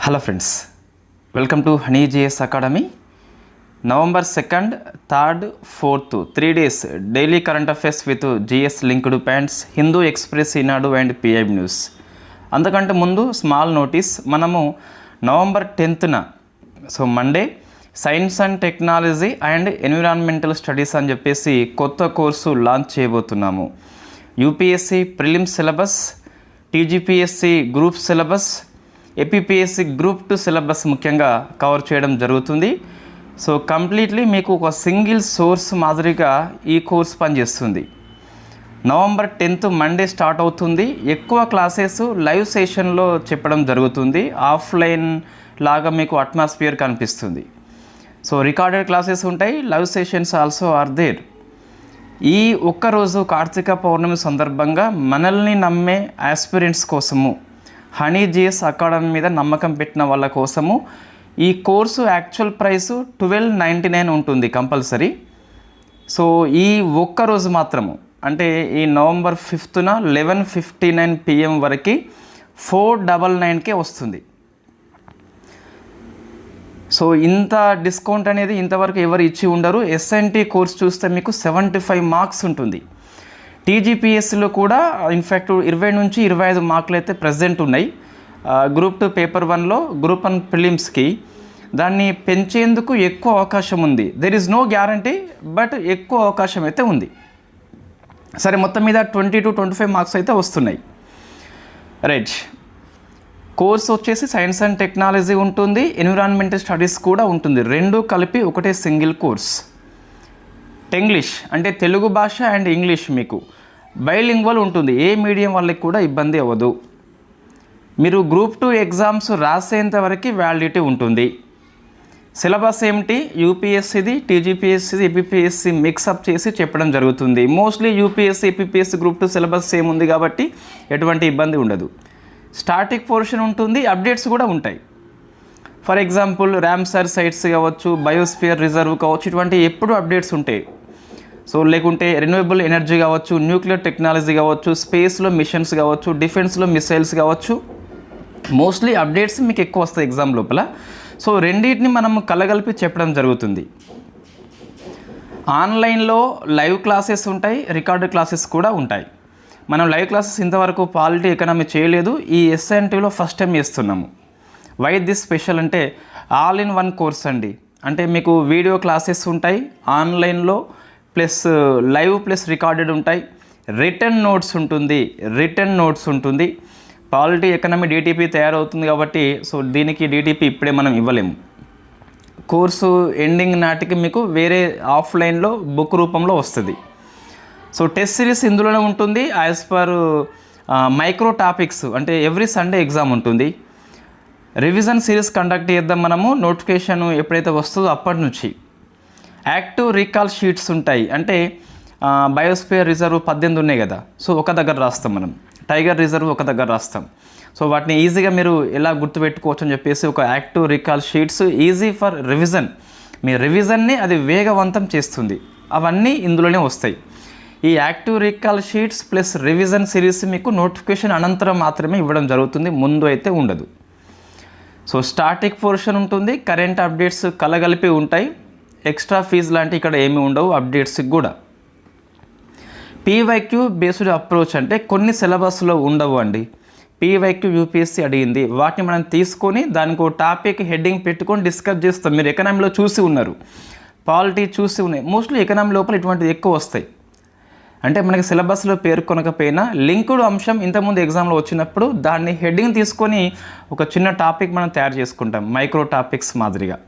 Hello friends, welcome to Honey GS Academy. November 2nd, 3rd, 4th, 3 days daily current affairs with GS linked pants, Hindu Express, Inadu and PIB News. అంతకంటే ముందు small notice, మనము November 10th so Monday science and technology and environmental studies అని చెప్పేసి కొత్త course launch చేయబోతున్నాము. UPSC prelims syllabus, TGPSC group syllabus, APPSC group 2 syllabus ముఖ్యంగా cover చేయడం జరుగుతుంది. సో కంప్లీట్లీ మీకు ఒక సింగిల్ సోర్స్ మాదిరిగా ఈ కోర్స్ పనిచేస్తుంది. నవంబర్ 10th మండే స్టార్ట్ అవుతుంది. ఎక్కువ క్లాసెస్ లైవ్ సెషన్లో చెప్పడం జరుగుతుంది. ఆఫ్లైన్ లాగా మీకు అట్మాస్ఫియర్ కనిపిస్తుంది. సో రికార్డెడ్ క్లాసెస్ ఉంటాయి, live sessions also are there. ఈ ఒక్కరోజు కార్తీక పౌర్ణమి సందర్భంగా మనల్ని నమ్మే ఆస్పిరెంట్స్ కోసము, హనీ జిఎస్ అకాడమీ మీద నమ్మకం పెట్టిన వాళ్ళ కోసము ఈ కోర్సు యాక్చువల్ ప్రైసు 1299 ఉంటుంది కంపల్సరీ. సో ఈ ఒక్కరోజు మాత్రము, అంటే ఈ నవంబర్ 5th 11:59 PM వరకు 499కే వస్తుంది. సో ఇంత డిస్కౌంట్ అనేది ఇంతవరకు ఎవరు ఇచ్చి ఉండరు. ఎస్ఎన్టీ కోర్స్ చూస్తే మీకు 75 మార్క్స్ ఉంటుంది. టీజీపీఎస్సిలో కూడా ఇన్ఫ్యాక్ట్ 20 నుంచి 25 మార్కులు అయితే ప్రజెంట్ ఉన్నాయి. గ్రూప్ 2 పేపర్ 1లో గ్రూప్ 1 ప్రిలిమ్స్కి దాన్ని పెంచేందుకు ఎక్కువ అవకాశం ఉంది. There is no guarantee, but ఎక్కువ అవకాశం అయితే ఉంది. సరే, మొత్తం మీద 20 to 25 మార్క్స్ అయితే వస్తున్నాయి. రైట్, కోర్స్ వచ్చేసి సైన్స్ అండ్ టెక్నాలజీ ఉంటుంది, ఎన్విరాన్మెంటల్ స్టడీస్ కూడా ఉంటుంది. రెండు కలిపి ఒకటే సింగిల్ కోర్స్. టెంగ్లీష్ అంటే తెలుగు భాష అండ్ ఇంగ్లీష్ మీకు బైలింగ్వల్ ఉంటుంది. ఏ మీడియం వాళ్ళకి కూడా ఇబ్బంది అవ్వదు. మీరు గ్రూప్ 2 ఎగ్జామ్స్ రాసేంత వరకు వ్యాలిడిటీ ఉంటుంది. సిలబస్ ఏమిటి? యూపీఎస్సిది, టీజీపీఎస్సిది, ఏపీపీఎస్సి మిక్సప్ చేసి చెప్పడం జరుగుతుంది. Mostly UPSC, APPSC group 2 syllabus same ఉంది కాబట్టి ఎటువంటి ఇబ్బంది ఉండదు. స్టాటిక్ పోర్షన్ ఉంటుంది, అప్డేట్స్ కూడా ఉంటాయి. ఫర్ ఎగ్జాంపుల్ రామ్సర్ సైట్స్ కావచ్చు, బయోస్ఫియర్ రిజర్వ్ కావచ్చు, ఇటువంటి ఎప్పుడు అప్డేట్స్ ఉంటాయి. సో లేకుంటే రెన్యూవబుల్ ఎనర్జీ కావచ్చు, న్యూక్లియర్ టెక్నాలజీ కావచ్చు, స్పేస్లో మిషన్స్ కావచ్చు, డిఫెన్స్లో మిసైల్స్ కావచ్చు, మోస్ట్లీ అప్డేట్స్ మీకు ఎక్కువ వస్తాయి ఎగ్జామ్ లోపల. సో రెండింటిని మనం కలగలిపి చెప్పడం జరుగుతుంది. ఆన్లైన్లో లైవ్ క్లాసెస్ ఉంటాయి, రికార్డు క్లాసెస్ కూడా ఉంటాయి. మనం లైవ్ క్లాసెస్ ఇంతవరకు పాలిటీ ఎకనామీ చేయలేదు. ఈ ఎస్ఎన్టీలో ఫస్ట్ టైం చేస్తున్నాము. వై దిస్ స్పెషల్ అంటే ఆల్ ఇన్ వన్ కోర్స్ అండి. అంటే మీకు వీడియో క్లాసెస్ ఉంటాయి ఆన్లైన్లో, ప్లస్ లైవ్ ప్లస్ రికార్డెడ్ ఉంటాయి. రిటర్న్ నోట్స్ ఉంటుంది. పాలిటీ ఎకనామీ డిటిపి తయారవుతుంది కాబట్టి సో దీనికి డిటిపి ఇప్పుడే మనం ఇవ్వలేము. కోర్సు ఎండింగ్ నాటికి మీకు వేరే ఆఫ్లైన్లో బుక్ రూపంలో వస్తుంది. సో టెస్ట్ సిరీస్ ఇందులోనే ఉంటుంది. యాజ్ పర్ మైక్రో టాపిక్స్ అంటే ఎవ్రీ సండే ఎగ్జామ్ ఉంటుంది. రివిజన్ సిరీస్ కండక్ట్ చేద్దాం మనము. నోటిఫికేషన్ ఎప్పుడైతే వస్తుందో అప్పటి నుంచి యాక్టివ్ రీకాల్ షీట్స్ ఉంటాయి. అంటే బయోస్ఫియర్ రిజర్వ్ 18 ఉన్నాయి కదా, సో ఒక దగ్గర రాస్తాం మనం. టైగర్ రిజర్వ్ ఒక దగ్గర రాస్తాం. సో వాటిని ఈజీగా మీరు ఎలా గుర్తుపెట్టుకోవచ్చు అని చెప్పేసి ఒక active recall sheets easy for revision. మీ రివిజన్ని అది వేగవంతం చేస్తుంది. అవన్నీ ఇందులోనే వస్తాయి. ఈ active recall sheets plus revision series మీకు నోటిఫికేషన్ అనంతరం మాత్రమే ఇవ్వడం జరుగుతుంది, ముందు అయితే ఉండదు. సో స్టాటిక్ పోర్షన్ ఉంటుంది, కరెంట్ అప్డేట్స్ కలగలిపి ఉంటాయి. ఎక్స్ట్రా ఫీజు లాంటి ఇక్కడ ఏమీ ఉండవు అప్డేట్స్కి కూడా. పీవైక్యూ బేస్డ్ అప్రోచ్ అంటే కొన్ని సిలబస్లో ఉండవు అండి. పీవైక్యూ యూపీఎస్సీ అడిగింది, వాటిని మనం తీసుకొని దానికి ఒక టాపిక్ హెడ్డింగ్ పెట్టుకొని డిస్కస్ చేస్తాం. మీరు ఎకనామీలో చూసి ఉన్నారు, పాలిటీ చూసి ఉన్నాయి. మోస్ట్లీ ఎకనామీ లోపల ఇటువంటివి ఎక్కువ వస్తాయి. అంటే మనకి సిలబస్లో పేర్కొనకపోయినా లింక్డ్ అంశం ఇంతకుముందు ఎగ్జామ్లో వచ్చినప్పుడు దాన్ని హెడ్డింగ్ తీసుకొని ఒక చిన్న టాపిక్ మనం తయారు చేసుకుంటాం, మైక్రో టాపిక్స్ మాదిరిగా.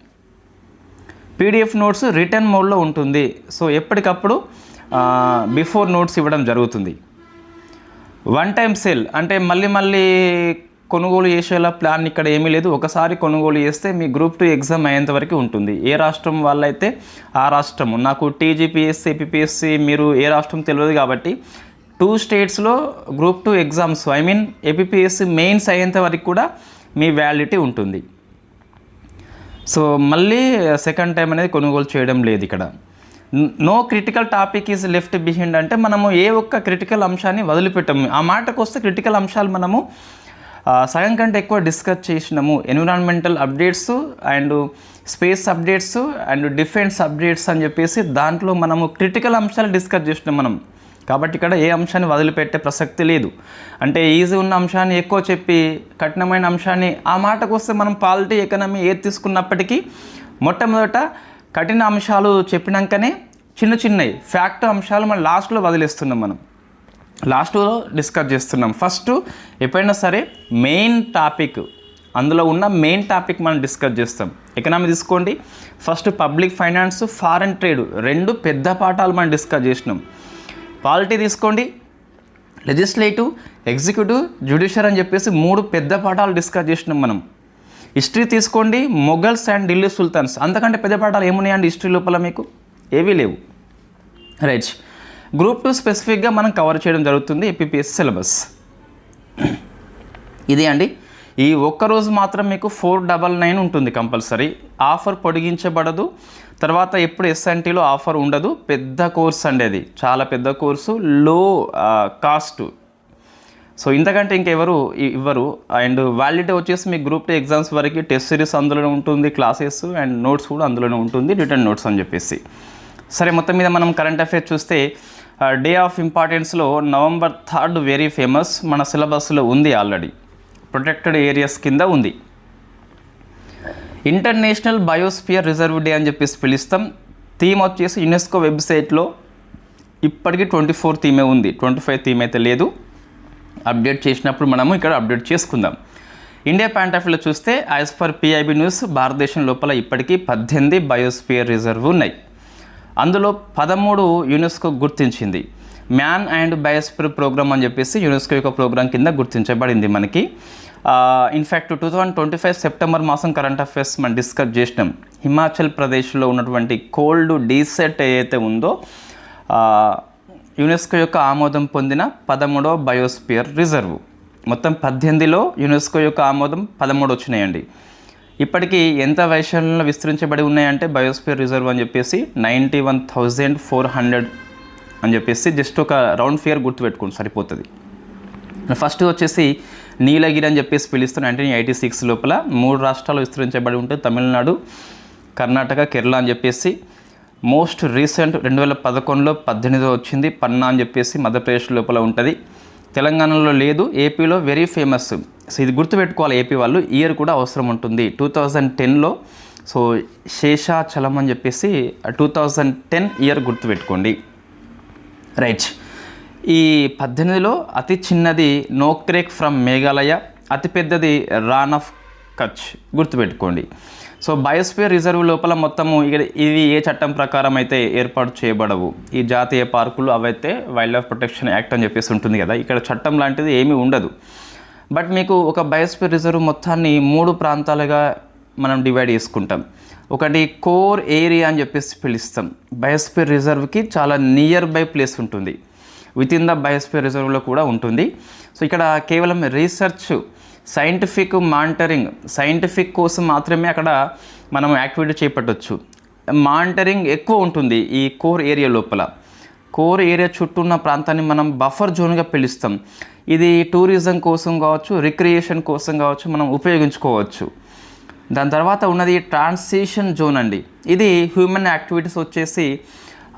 పీడిఎఫ్ నోట్స్ రిటర్న్ మోడ్లో ఉంటుంది. సో ఎప్పటికప్పుడు బిఫోర్ నోట్స్ ఇవ్వడం జరుగుతుంది. వన్ టైం సేల్ అంటే మళ్ళీ కొనుగోలు చేసేలా ప్లాన్ ఇక్కడ ఏమీ లేదు. ఒకసారి కొనుగోలు చేస్తే మీ గ్రూప్ 2 ఎగ్జామ్ అయ్యేంత వరకు ఉంటుంది. ఏ రాష్ట్రం వాళ్ళైతే ఆ రాష్ట్రము. నాకు టీజీపీఎస్సీ, ఏపీపీఎస్సీ మీరు ఏ రాష్ట్రం తెలియదు కాబట్టి 2 స్టేట్స్లో గ్రూప్ 2 ఎగ్జామ్స్ ఏపీపీఎస్సీ మెయిన్స్ అయ్యేంత వరకు కూడా మీ వ్యాలిడిటీ ఉంటుంది. సో మళ్ళీ సెకండ్ టైం అనేది కొనుగోలు చేయడం లేదు ఇక్కడ. No critical topic is left behind అంటే మనము ఏ ఒక్క క్రిటికల్ అంశాన్ని వదిలిపెట్టాము. ఆ మాటకు వస్తే క్రిటికల్ అంశాలు మనము సగం కంటే ఎక్కువ డిస్కస్ చేసినాము. Environmental updates and space updates and defence updates అని చెప్పేసి దాంట్లో మనము క్రిటికల్ అంశాలు డిస్కస్ చేసినాం మనం. కాబట్టి ఇక్కడ ఏ అంశాన్ని వదిలిపెట్టే ప్రసక్తి లేదు. అంటే ఈజీ ఉన్న అంశాన్ని ఎక్కువ చెప్పి కఠినమైన అంశాన్ని, ఆ మాటకు వస్తే మనం పాలిటీ ఎకనామీ ఏది తీసుకున్నప్పటికీ మొట్టమొదట కఠిన అంశాలు చెప్పినాకనే చిన్నవి ఫ్యాక్ట్ అంశాలు మనం లాస్ట్లో వదిలేస్తున్నాం. మనం లాస్ట్లో డిస్కస్ చేస్తున్నాం. ఫస్ట్ ఎప్పుడైనా సరే మెయిన్ టాపిక్, అందులో ఉన్న మెయిన్ టాపిక్ మనం డిస్కస్ చేస్తాం. ఎకనామీ తీసుకోండి, first public finance, foreign trade, 2 పెద్ద పాఠాలు మనం డిస్కస్ చేసినాం. పాలిటీ తీసుకోండి, లెజిస్లేటివ్, ఎగ్జిక్యూటివ్, జ్యుడిషియర్ అని చెప్పేసి 3 పెద్ద పాఠాలు డిస్కస్ చేసినాం మనం. హిస్టరీ తీసుకోండి, మొఘల్స్ అండ్ ఢిల్లీ సుల్తాన్స్, అంతకంటే పెద్ద పాఠాలు ఏమున్నాయండి హిస్టరీ లోపల? మీకు ఏవీ లేవు. రైట్. గ్రూప్ 2 స్పెసిఫిక్గా మనం కవర్ చేయడం జరుగుతుంది ఏపీపీఎస్సీ సిలబస్. ఇదే అండి. ఈ ఒక్కరోజు మాత్రం మీకు 499 ఉంటుంది కంపల్సరీ. ఆఫర్ పొడిగించబడదు. తర్వాత ఎప్పుడు ఎస్ఎన్టీలో ఆఫర్ ఉండదు. పెద్ద కోర్స్ అండి, అది చాలా పెద్ద కోర్సు, లో కాస్ట్. సో ఇంతకంటే ఇంకెవరు ఇవ్వరు. అండ్ వ్యాలిడిటీ వచ్చేసి మీ గ్రూప్ 2 ఎగ్జామ్స్ వరకు టెస్ట్ సిరీస్ అందులోనే ఉంటుంది, క్లాసెస్ అండ్ నోట్స్ కూడా అందులోనే ఉంటుంది, రిటర్న్ నోట్స్ అని చెప్పేసి. సరే, మొత్తం మీద మనం కరెంట్ అఫైర్స్ చూస్తే డే ఆఫ్ ఇంపార్టెన్స్లో November 3 వెరీ ఫేమస్, మన సిలబస్లో ఉంది ఆల్రెడీ. ప్రొటెక్టెడ్ ఏరియాస్ కింద ఉంది. ఇంటర్నేషనల్ బయోస్ఫియర్ రిజర్వ్ డే అని చెప్పేసి పిలుస్తాం. థీమ్ వచ్చేసి యునెస్కో వెబ్సైట్లో ఇప్పటికీ 24 థీమే ఉంది, 25 థీమ్ అయితే లేదు. అప్డేట్ చేసినప్పుడు మనము ఇక్కడ అప్డేట్ చేసుకుందాం. ఇండియా పాయింట్ ఆఫ్ వ్యూలో చూస్తే యాజ్ పర్ పిఐబి న్యూస్ భారతదేశం లోపల ఇప్పటికీ 18 బయోస్ఫియర్ రిజర్వ్ ఉన్నాయి. అందులో 13 యునెస్కో గుర్తించింది. మ్యాన్ అండ్ బయోస్ఫియర్ ప్రోగ్రామ్ అని చెప్పేసి యునెస్కో యొక్క ప్రోగ్రామ్ కింద గుర్తించబడింది మనకి. ఇన్ఫ్యాక్ట్ 2025 సెప్టెంబర్ మాసం కరెంట్ అఫైర్స్ మనం డిస్కస్ చేసినాం. హిమాచల్ ప్రదేశ్లో ఉన్నటువంటి కోల్డ్ డీసెట్ ఏదైతే ఉందో యునెస్కో యొక్క ఆమోదం పొందిన 13వ బయోస్ఫియర్ రిజర్వ్. మొత్తం 18లో యునెస్కో యొక్క ఆమోదం 13 వచ్చినాయండి. ఇప్పటికీ ఎంత వైశాల్యంలో విస్తరించబడి ఉన్నాయంటే బయోస్ఫియర్ రిజర్వ్ అని చెప్పేసి 91,400 అని చెప్పేసి జస్ట్ ఒక రౌండ్ ఫిగర్ గుర్తుపెట్టుకోండి సరిపోతుంది. ఫస్ట్ వచ్చేసి నీలగిరి అని చెప్పేసి పిలుస్తాను. 1986 లోపల 3 రాష్ట్రాలు విస్తరించబడి ఉంటాయి, తమిళనాడు, కర్ణాటక, కేరళ అని చెప్పేసి. మోస్ట్ రీసెంట్ 2011లో 18వ వచ్చింది, పన్నా అని చెప్పేసి మధ్యప్రదేశ్ లోపల ఉంటుంది. తెలంగాణలో లేదు, ఏపీలో వెరీ ఫేమస్. సో ఇది గుర్తుపెట్టుకోవాలి ఏపీ వాళ్ళు, ఇయర్ కూడా అవసరం ఉంటుంది. 2010లో సో శేషాచలం అని చెప్పేసి 2010 ఇయర్ గుర్తుపెట్టుకోండి. రైట్. ఈ 18లో అతి చిన్నది నోక్రేక్ ఫ్రమ్ మేఘాలయ, అతిపెద్దది రాన్ ఆఫ్ కచ్ గుర్తుపెట్టుకోండి. సో బయోస్ఫియర్ రిజర్వ్ లోపల మొత్తము ఇవి ఏ చట్టం ప్రకారం అయితే ఏర్పాటు చేయబడవు, ఈ జాతీయ పార్కులు అవైతే వైల్డ్ లైఫ్ ప్రొటెక్షన్ యాక్ట్ అని చెప్పేసి ఉంటుంది కదా, ఇక్కడ చట్టం లాంటిది ఏమీ ఉండదు. బట్ మీకు ఒక బయోస్ఫియర్ రిజర్వ్ మొత్తాన్ని 3 ప్రాంతాలుగా మనం డివైడ్ చేసుకుంటాం. ఒకటి కోర్ ఏరియా అని చెప్పేసి పిలుస్తాం. బయోస్ఫియర్ రిజర్వ్కి చాలా నియర్ బై ప్లేస్ ఉంటుంది, విత్ ఇన్ ద బయోస్ఫియర్ రిజర్వ్లో కూడా ఉంటుంది. సో ఇక్కడ కేవలం రీసెర్చ్, సైంటిఫిక్ మానిటరింగ్, సైంటిఫిక్ కోసం మాత్రమే అక్కడ మనం యాక్టివిటీ చేపట్టవచ్చు. మానిటరింగ్ ఎక్కువ ఉంటుంది ఈ కోర్ ఏరియా లోపల. కోర్ ఏరియా చుట్టూ ఉన్న ప్రాంతాన్ని మనం బఫర్ జోన్గా పిలుస్తాం. ఇది టూరిజం కోసం కావచ్చు, రిక్రియేషన్ కోసం కావచ్చు మనం ఉపయోగించుకోవచ్చు. దాని తర్వాత ఉన్నది ట్రాన్సిషన్ జోన్ అండి. ఇది హ్యూమన్ యాక్టివిటీస్ వచ్చేసి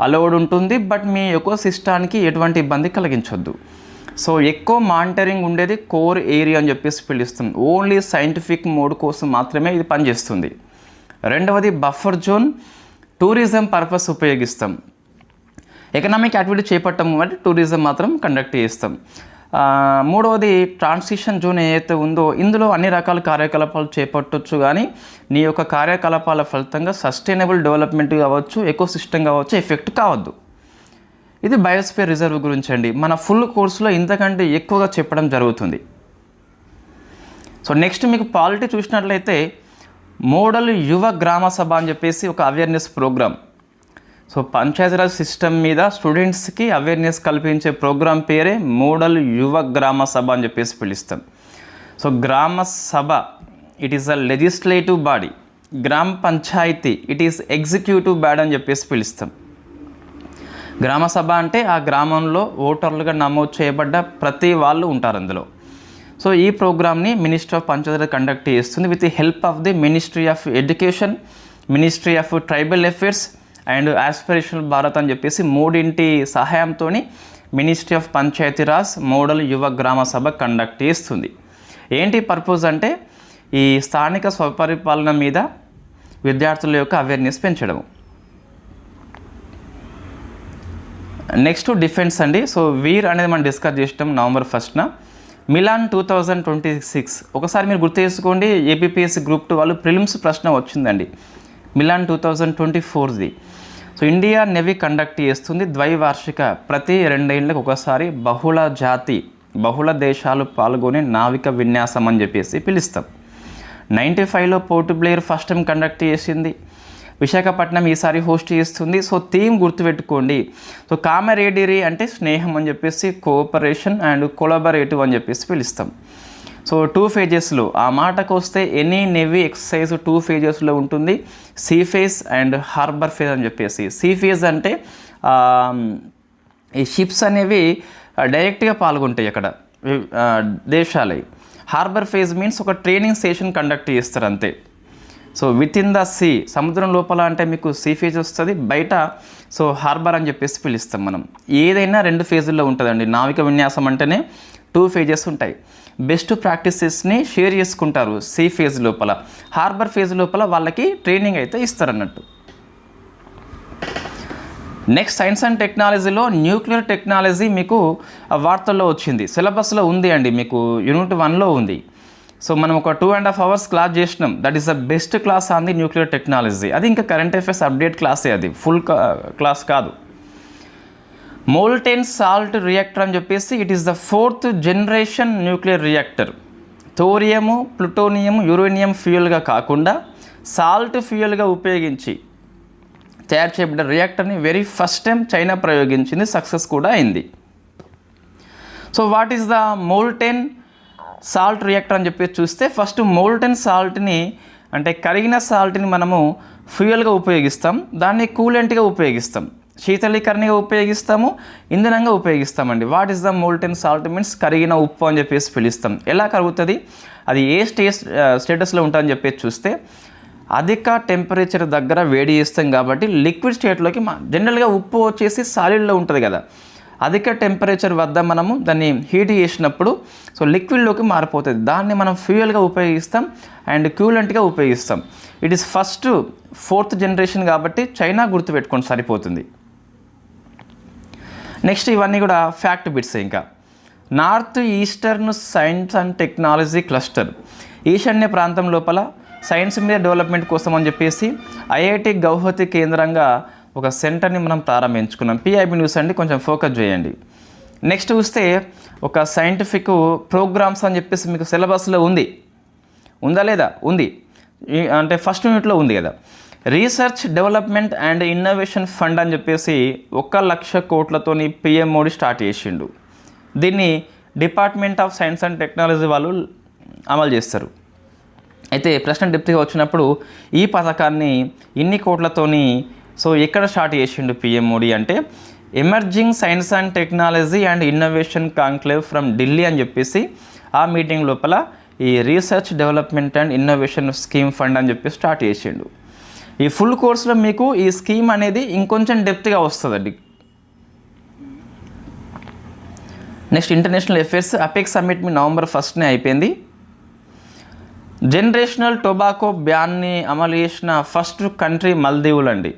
అలౌడ్ ఉంటుంది, బట్ మీ ఎకో సిస్టానికి ఎటువంటి ఇబ్బంది కలిగించొద్దు. సో ఎక్కువ మానిటరింగ్ ఉండేది కోర్ ఏరియా అని చెప్పేసి పిలుస్తుంది. ఓన్లీ సైంటిఫిక్ మోడ్ కోసం మాత్రమే ఇది పనిచేస్తుంది. రెండవది బఫర్ జోన్, టూరిజం పర్పస్ ఉపయోగిస్తాం. ఎకనామిక్ యాక్టివిటీ చేపట్టము అంటే టూరిజం మాత్రం కండక్ట్ చేస్తాం. మూడవది ట్రాన్సిషన్ జోన్ ఏదైతే ఉందో ఇందులో అన్ని రకాల కార్యకలాపాలు చేపట్టవచ్చు, కానీ నీ యొక్క కార్యకలాపాల ఫలితంగా సస్టైనబుల్ డెవలప్మెంట్ కావచ్చు, ఎకోసిస్టమ్ కావచ్చు ఎఫెక్ట్ కావద్దు. ఇది బయోస్ఫియర్ రిజర్వ్ గురించి అండి. మన ఫుల్ కోర్సులో ఇంతకంటే ఎక్కువగా చెప్పడం జరుగుతుంది. సో నెక్స్ట్ మీకు పాలిటీ చూసినట్లయితే మోడల్ యువ గ్రామ సభ అని చెప్పేసి ఒక awareness programme. So Panchayati Raj system మీద స్టూడెంట్స్కి అవేర్నెస్ కల్పించే ప్రోగ్రాం పేరే మోడల్ యువ గ్రామ సభ అని చెప్పేసి పిలుస్తాం. So gram sabha it is a legislative body, gram panchayati it is executive body అని చెప్పేసి పిలుస్తాం. గ్రామ సభ అంటే ఆ గ్రామంలో ఓటర్లుగా నమోదు చేయబడ్డ ప్రతి వాళ్ళు ఉంటారు అందులో. సో ఈ ప్రోగ్రామ్ని మినిస్ట్రీ ఆఫ్ పంచాయతీ కండక్ట్ చేస్తుంది with the help of the ministry of education, ministry of tribal affairs and aspirational Bharat అని చెప్పేసి మూడింటి సహాయంతో మినిస్ట్రీ ఆఫ్ పంచాయతీరాజ్ మోడల్ యువ గ్రామ సభ కండక్ట్ చేస్తుంది. ఏంటి పర్పస్ అంటే ఈ స్థానిక స్వపరిపాలన మీద విద్యార్థుల యొక్క అవేర్నెస్ పెంచడం. నెక్స్ట్ డిఫెన్స్ అండి. సో వీర్ అనేది మనం డిస్కస్ చేసినాం November 1న. మిలాన్ 2026 ఒకసారి మీరు గుర్తు చేసుకోండి, ఏపీపీఎస్సీ గ్రూప్ 2 వాళ్ళు ప్రిలిమ్స్ ప్రశ్న వచ్చిందండి మిలాన్ 2024ది. సో ఇండియా నేవీ కండక్ట్ చేస్తుంది ద్వైవార్షిక, ప్రతి 2 ఏళ్ళకి ఒకసారి బహుళ దేశాలు పాల్గొనే నావిక విన్యాసం అని చెప్పేసి పిలుస్తాం. 95లో Port Blair first time conduct చేసింది. విశాఖపట్నం ఈసారి హోస్ట్ చేస్తుంది. సో థీమ్ గుర్తుపెట్టుకోండి. సో కామరేడరీ అంటే స్నేహం అని చెప్పేసి, కోఆపరేషన్ అండ్ కొలాబరేటివ్ అని చెప్పేసి పిలుస్తాం. సో 2 phases ఆ మాటకు వస్తే ఎనీ నేవీ ఎక్సర్సైజ్ 2 phases ఉంటుంది, sea phase and harbour phase అని చెప్పేసి. సీ ఫేజ్ అంటే ఈ షిప్స్ అనేవి డైరెక్ట్గా పాల్గొంటాయి అక్కడ దేశాలే. హార్బర్ ఫేజ్ మీన్స్ ఒక ట్రైనింగ్ సెషన్ కండక్ట్ చేస్తారు అంతే. So within the sea, సముద్రం లోపల అంటే మీకు సీ ఫేజ్ వస్తుంది, బయట సో హార్బర్ అని చెప్పేసి పిలుస్తాం మనం. ఏదైనా 2 phases ఉంటుందండి. నావిక విన్యాసం అంటేనే 2 phases ఉంటాయి. బెస్ట్ ప్రాక్టీసెస్ని షేర్ చేసుకుంటారు సీ ఫేజ్ లోపల. హార్బర్ ఫేజ్ లోపల వాళ్ళకి ట్రైనింగ్ అయితే ఇస్తారన్నట్టు. నెక్స్ట్ సైన్స్ అండ్ టెక్నాలజీలో న్యూక్లియర్ టెక్నాలజీ మీకు వార్తల్లో వచ్చింది, సిలబస్లో ఉంది అండి, మీకు యూనిట్ 1లో ఉంది. సో మనం ఒక 2.5 hours క్లాస్ చేసినాం. That is the best class on the nuclear technology. అది ఇంకా కరెంట్ అఫైర్స్ అప్డేట్ క్లాసే, అది ఫుల్ క్లాస్ కాదు. మోల్టెన్ సాల్ట్ రియాక్టర్ అని చెప్పేసి it is the 4th generation nuclear reactor. Thorium, plutonium, uranium ఫ్యూయల్గా కాకుండా సాల్ట్ ఫ్యూయల్గా ఉపయోగించి తయారు చేయబడ్డ రియాక్టర్ని వెరీ ఫస్ట్ టైం చైనా ప్రయోగించింది, సక్సెస్ కూడా అయింది. So what is the molten salt reactor అని చెప్పేసి చూస్తే, ఫస్ట్ మోల్టెన్ సాల్ట్ని అంటే కరిగిన సాల్ట్ని మనము ఫ్యూయల్గా ఉపయోగిస్తాం, దాన్ని కూలెంట్గా ఉపయోగిస్తాం, శీతలీకరణగా ఉపయోగిస్తాము, ఇంధనంగా ఉపయోగిస్తామండి. What is the molten salt means కరిగిన ఉప్పు అని చెప్పేసి పిలుస్తాం. ఎలా కరుగుతుంది, అది ఏ స్టేటస్లో ఉంటుందని చెప్పేసి చూస్తే, అధిక టెంపరేచర్ దగ్గర వేడి చేస్తాం కాబట్టి లిక్విడ్ స్టేట్లోకి జనరల్గా ఉప్పు వచ్చేసి సాలిడ్లో ఉంటుంది కదా, అధిక టెంపరేచర్ వద్ద మనము దాన్ని హీట్ చేసినప్పుడు సో లిక్విడ్లోకి మారిపోతుంది. దాన్ని మనం ఫ్యూయల్గా ఉపయోగిస్తాం అండ్ క్యూలెంట్గా ఉపయోగిస్తాం. It is first 4th generation కాబట్టి చైనా గుర్తుపెట్టుకొని సరిపోతుంది. నెక్స్ట్ ఇవన్నీ కూడా ఫ్యాక్ట్ బిట్స్. ఇంకా north eastern science and technology cluster, ఈశాన్య ప్రాంతం లోపల సైన్స్ మీద డెవలప్మెంట్ కోసం అని చెప్పేసి ఐఐటి గౌహతి కేంద్రంగా ఒక సెంటర్ని మనం ప్రారంభించుకున్నాం. పిఐబి న్యూస్ అండి, కొంచెం ఫోకస్ చేయండి. నెక్స్ట్ చూస్తే ఒక సైంటిఫిక్ ప్రోగ్రామ్స్ అని చెప్పేసి మీకు సిలబస్లో ఉందా లేదా? ఉంది అంటే ఫస్ట్ యూనిట్లో ఉంది కదా. Research development and innovation fund అని చెప్పేసి 1,00,000 కోట్లతోని పిఎం మోడీ స్టార్ట్ చేసిండు. దీన్ని department of science and technology వాళ్ళు అమలు చేస్తారు. అయితే ప్రశ్న డెప్త్గా వచ్చినప్పుడు ఈ పథకాన్ని ఇన్ని కోట్లతోని సో ఎక్కడ స్టార్ట్ చేసిండు పిఎం మోడీ అంటే, emerging science and technology and innovation conclave from Delhi అని చెప్పేసి ఆ మీటింగ్ లోపల ఈ research development and innovation scheme fund అని చెప్పి స్టార్ట్ చేసిండు. ఈ ఫుల్ కోర్సులో మీకు ఈ స్కీమ్ అనేది ఇంకొంచెం డెప్త్గా వస్తుందండి. Next international affairs. Apex summit మీ November 1st అయిపోయింది. జనరేషనల్ టొబాకో బ్యాన్ని అమలు చేసిన ఫస్ట్ కంట్రీ మాల్దీవులు అండి.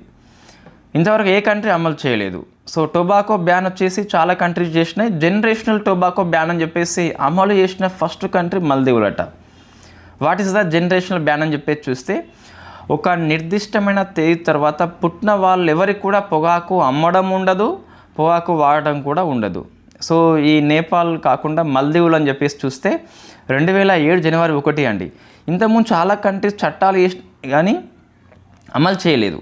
ఇంతవరకు ఏ కంట్రీ అమలు చేయలేదు. సో టొబాకో బ్యాన్ వచ్చేసి చాలా కంట్రీస్ చేసినాయి. జనరేషనల్ టొబాకో బ్యాన్ అని చెప్పేసి అమలు చేసిన ఫస్ట్ కంట్రీ మాల్దీవులట. What is the generational ban అని చెప్పేసి చూస్తే, ఒక నిర్దిష్టమైన తేదీ తర్వాత పుట్టిన వాళ్ళు ఎవరికి కూడా పొగాకు అమ్మడం ఉండదు, పొగాకు వాడడం కూడా ఉండదు. సో ఈ నేపాల్ కాకుండా మాల్దీవులు అని చెప్పేసి చూస్తే 2007 January 1 అండి. ఇంతకుముందు చాలా కంట్రీస్ చట్టాలు చేసి కానీ అమలు చేయలేదు.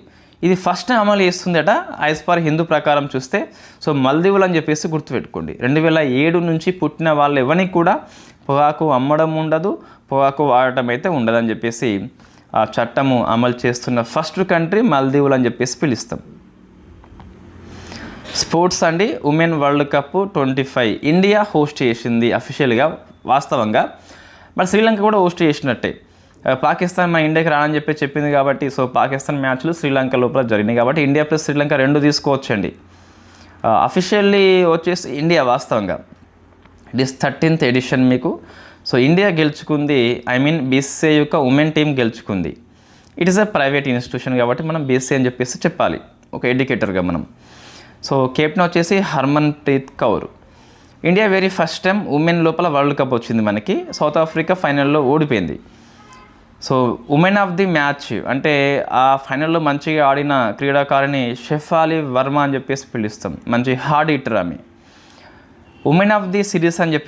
ఇది ఫస్ట్ అమలు చేస్తుందట యాజ్ పర్ హిందూ ప్రకారం చూస్తే. సో మాల్దీవులు అని చెప్పేసి గుర్తుపెట్టుకోండి. 2007 నుంచి పుట్టిన వాళ్ళు ఎవరికి కూడా పొగాకు అమ్మడం ఉండదు, పొగాకు వాడటం అయితే ఉండదని చెప్పేసి ఆ చట్టము అమలు చేస్తున్న ఫస్ట్ కంట్రీ మాల్దీవులు అని చెప్పేసి పిలుస్తాం. స్పోర్ట్స్ అండి. Women world cup 25 India host చేసింది అఫీషియల్గా వాస్తవంగా. బట్ శ్రీలంక కూడా హోస్ట్ చేసినట్టే. పాకిస్తాన్ మన ఇండియాకి రానని చెప్పింది కాబట్టి, సో పాకిస్తాన్ మ్యాచ్లు శ్రీలంక లోపల జరిగినాయి కాబట్టి ఇండియా ప్లస్ శ్రీలంక 2 తీసుకోవచ్చండి. అఫీషియల్లీ వచ్చేసి ఇండియా వాస్తవంగా ఇట్ ఈస్ 13th ఎడిషన్ మీకు. సో ఇండియా గెలుచుకుంది, BCCI యొక్క ఉమెన్ టీం గెలుచుకుంది. It is a private institution కాబట్టి మనం BCCI అని చెప్పాలి ఒక ఎడ్యుకేటర్గా మనం. సో కెప్టెన్ వచ్చేసి Harmanpreet Kaur. India very first time women లోపల వరల్డ్ కప్ వచ్చింది మనకి. సౌత్ ఆఫ్రికా ఫైనల్లో ఓడిపోయింది. So women of the match అంటే ఆ ఫైనల్లో మంచిగా ఆడిన క్రీడాకారిణి షెఫాలి వర్మ అని పిలుస్తాం. మంచి హార్డ్ హిట్టర్ ఆమె. ఉమెన్ ఆఫ్ ది సిరీస్ అని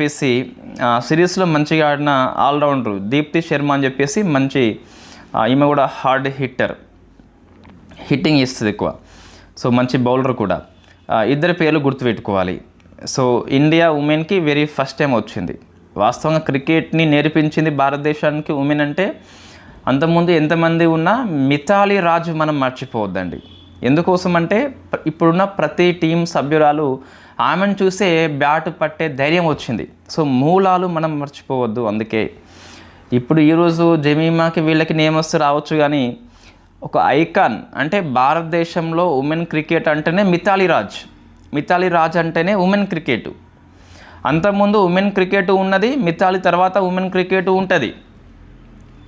సిరీస్లో మంచిగా ఆడిన ఆల్రౌండర్ దీప్తి శర్మ అని మంచి ఈమె కూడా హార్డ్ హిట్టింగ్ ఇస్తుంది ఎక్కువ. సో మంచి బౌలర్ కూడా. ఇద్దరి పేర్లు గుర్తుపెట్టుకోవాలి. సో ఇండియా ఉమెన్కి వెరీ ఫస్ట్ టైం వచ్చింది. వాస్తవంగా క్రికెట్ని నేర్పించింది భారతదేశానికి ఉమెన్ అంటే అంతకుముందు ఎంతమంది ఉన్నా మిథాలీ రాజ్ మనం మర్చిపోవద్దండి. ఎందుకోసం అంటే ఇప్పుడున్న ప్రతి టీం సభ్యురాలు ఆమెను చూసే బ్యాట్ పట్టే ధైర్యం వచ్చింది. సో మూలాలు మనం మర్చిపోవద్దు. అందుకే ఇప్పుడు ఈరోజు జమీమాకి వీళ్ళకి నేమస్తు రావచ్చు, కానీ ఒక ఐకాన్ అంటే భారతదేశంలో ఉమెన్ క్రికెట్ అంటేనే మిథాలీ రాజ్ అంటేనే ఉమెన్ క్రికెట్. అంతకుముందు ఉమెన్ క్రికెట్ ఉన్నది, మిథాలీ తర్వాత ఉమెన్ క్రికెట్ ఉంటుంది.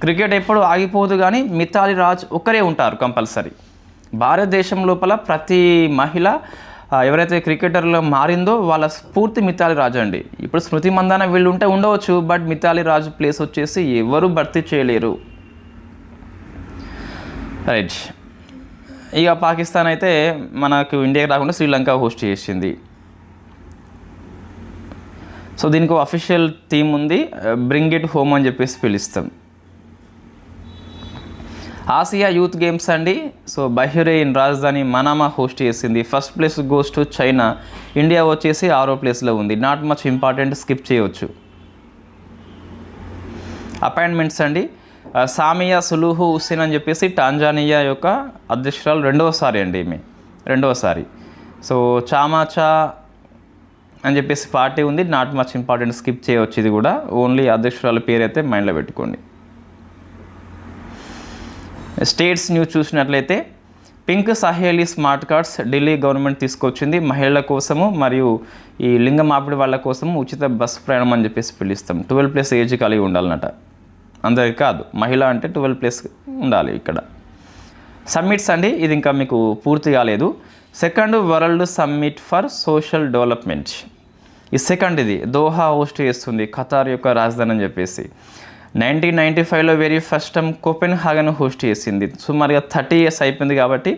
క్రికెట్ ఎప్పుడు ఆగిపోదు, కానీ మిథాలీ రాజ్ ఒక్కరే ఉంటారు కంపల్సరీ. భారతదేశం లోపల ప్రతి మహిళ ఎవరైతే క్రికెటర్లో మారిందో వాళ్ళ స్ఫూర్తి మిథాలీ రాజ్ అండి. ఇప్పుడు స్మృతి మందాన వీళ్ళు ఉండవచ్చు, బట్ మిథాలీ రాజ్ ప్లేస్ వచ్చేసి ఎవరు భర్తీ చేయలేరు. రైట్. ఇక పాకిస్తాన్ అయితే మనకు ఇండియాకి రాకుండా శ్రీలంక హోస్ట్ చేసింది. సో దీనికి అఫీషియల్ థీమ్ ఉంది, బ్రింగ్ ఇట్ హోమ్ అని పిలుస్తాం. ఆసియా యూత్ గేమ్స్ అండి. సో బహ్రెయిన్ రాజధాని మనామా హోస్ట్ చేసింది. First place goes to China. India వచ్చేసి 6వ ప్లేస్లో ఉంది. నాట్ మచ్ ఇంపార్టెంట్, స్కిప్ చేయవచ్చు. అపాయింట్మెంట్స్ అండి. సామియా సులుహు హుస్సేన్ అని టాంజానియా యొక్క అధ్యక్షురాలు. రెండవసారి. సో చామాచా అని పార్టీ ఉంది. నాట్ మచ్ ఇంపార్టెంట్, స్కిప్ చేయవచ్చు. ఇది కూడా ఓన్లీ అధ్యక్షురాల పేరు అయితే మైండ్లో పెట్టుకోండి. స్టేట్స్ న్యూస్ చూసినట్లయితే pink Saheli smart cards Delhi government తీసుకొచ్చింది. మహిళల కోసము మరియు ఈ లింగ మార్పిడి వాళ్ళ కోసము ఉచిత బస్సు ప్రయాణం అని పిలుస్తాం. 12+ ఏజ్ కలిగి ఉండాలన్నట. అందరికీ కాదు, మహిళ అంటే 12+ ఉండాలి. ఇక్కడ సమ్మిట్స్ అండి. ఇది ఇంకా మీకు పూర్తి కాలేదు. Second world summit for social development. ఈ ఇది దోహా హోస్ట్ చేస్తుంది, ఖతార్ యొక్క రాజధాని అని 1995లో very first time Copenhagen host చేసింది. సుమారుగా 30 years అయిపోయింది కాబట్టి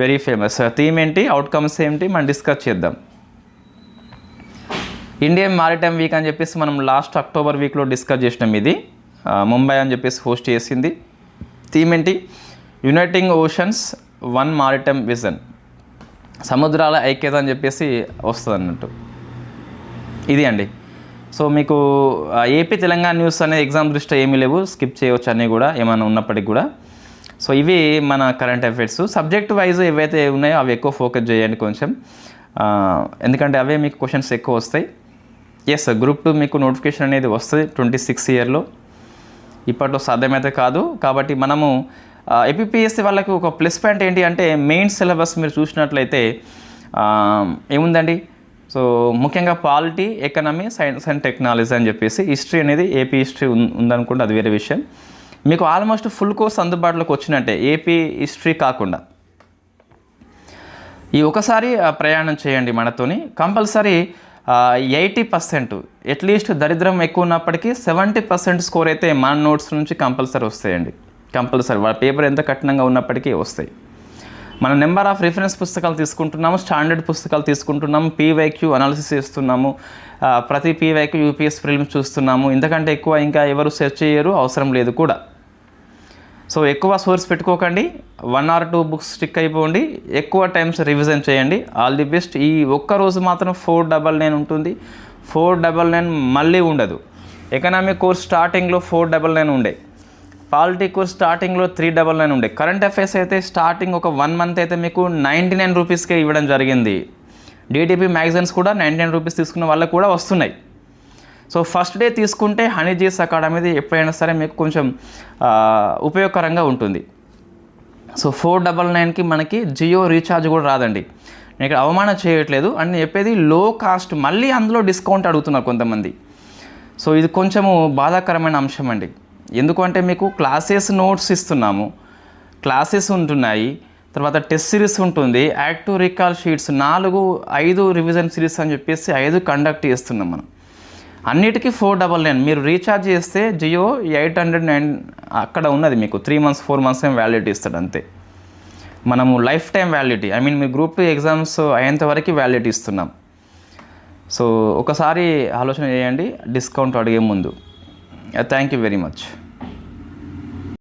వెరీ ఫేమస్. థీమ్ ఏంటి, అవుట్కమ్స్ ఏంటి మనం డిస్కస్ చేద్దాం. ఇండియన్ మారిటైమ్ వీక్ అని మనం లాస్ట్ అక్టోబర్ వీక్లో డిస్కస్ చేసినాం. ఇది ముంబై అని హోస్ట్ చేసింది. థీమ్ ఏంటి, uniting oceans one maritime vision. సముద్రాల ఐక్యత అని వస్తుంది అన్నట్టు. ఇది అండి. సో మీకు ఏపీ తెలంగాణ న్యూస్ అనేది ఎగ్జామ్ దృష్ట్యా ఏమీ లేవు, స్కిప్ చేయవచ్చు అన్నీ కూడా ఏమైనా ఉన్నప్పటికీ కూడా. సో ఇవి మన కరెంట్ అఫైర్స్. సబ్జెక్ట్ వైజ్ ఏవైతే ఉన్నాయో అవి ఎక్కువ ఫోకస్ చేయండి కొంచెం, ఎందుకంటే అవే మీకు క్వశ్చన్స్ ఎక్కువ వస్తాయి. ఎస్, గ్రూప్ 2 మీకు నోటిఫికేషన్ అనేది వస్తుంది 26 yearలో. ఇప్పట్లో సాధ్యమైతే కాదు కాబట్టి మనము ఏపీపీఎస్సీ వాళ్ళకి ఒక ప్లస్ పాయింట్ ఏంటి అంటే మెయిన్ సిలబస్ మీరు చూసినట్లయితే ఏముందండి. సో ముఖ్యంగా polity, economy, science and technology అని హిస్టరీ అనేది ఏపీ హిస్టరీ ఉందనుకుంటే అది వేరే విషయం. మీకు ఆల్మోస్ట్ ఫుల్ కోర్స్ అందుబాటులోకి వచ్చినట్టే ఏపీ హిస్టరీ కాకుండా. ఈ ఒకసారి ప్రయాణం చేయండి మనతోని. కంపల్సరీ 80% అట్లీస్ట్ దరిద్రం ఎక్కువ ఉన్నప్పటికీ 70% స్కోర్ అయితే మన నోట్స్ నుంచి కంపల్సరీ వస్తాయండి. కంపల్సరీ వాళ్ళ పేపర్ ఎంత కఠినంగా ఉన్నప్పటికీ వస్తాయి. మనం నెంబర్ ఆఫ్ రిఫరెన్స్ పుస్తకాలు తీసుకుంటున్నాము, స్టాండర్డ్ పుస్తకాలు తీసుకుంటున్నాము, పీవైక్యూ అనాలిసిస్ చేస్తున్నాము, ప్రతి పీవైక్యూ యూపీఎస్ ప్రిలిమ్స్ చూస్తున్నాము. ఇంతకంటే ఎక్కువ ఇంకా ఎవరు సెర్చ్ చేయరు, అవసరం లేదు కూడా. సో ఎక్కువ సోర్స్ పెట్టుకోకండి, 1 or 2 books స్టిక్ అయిపోండి, ఎక్కువ టైమ్స్ రివిజన్ చేయండి. All the best. ఈ ఒక్కరోజు మాత్రం 499 ఉంటుంది, 499 మళ్ళీ ఉండదు. ఎకనామిక్ కోర్స్ స్టార్టింగ్లో 499 ఉండే, పాలిటీ కోర్స్ స్టార్టింగ్లో 399 ఉండే. కరెంట్ అఫైర్స్ అయితే స్టార్టింగ్ ఒక 1 month అయితే మీకు 99 రూపీస్కే ఇవ్వడం జరిగింది. డిటిపి మ్యాగజైన్స్ కూడా 99 రూపీస్ తీసుకున్న వాళ్ళకు కూడా వస్తున్నాయి. సో ఫస్ట్ డే తీసుకుంటే హనీజీస్ అకాడమీది ఎప్పుడైనా సరే మీకు కొంచెం ఉపయోగకరంగా ఉంటుంది. సో 499కి మనకి జియో రీఛార్జ్ కూడా రాదండి. నేను ఇక్కడ అవమానం చేయట్లేదు అని నేను చెప్పేది, లో కాస్ట్ మళ్ళీ అందులో డిస్కౌంట్ అడుగుతున్నారు కొంతమంది. సో ఇది కొంచెము బాధాకరమైన అంశం అండి. ఎందుకంటే మీకు క్లాసెస్ నోట్స్ ఇస్తున్నాము, క్లాసెస్ ఉంటున్నాయి, తర్వాత టెస్ట్ సిరీస్ ఉంటుంది, active recall sheets 4-5 revision series అని చెప్పేసి 5 కండక్ట్ చేస్తున్నాం మనం. అన్నిటికీ 499. మీరు రీఛార్జ్ చేస్తే జియో 809 అక్కడ ఉన్నది మీకు 3 months 4 months ఏం వ్యాలిడిటీ ఇస్తాడు అంతే. మనము life time validity, I mean me group 2 exams అయ్యేంత వరకు వ్యాలిడిటీ ఇస్తున్నాం. సో ఒకసారి ఆలోచన చేయండి డిస్కౌంట్ అడిగే ముందు. Thank you very much.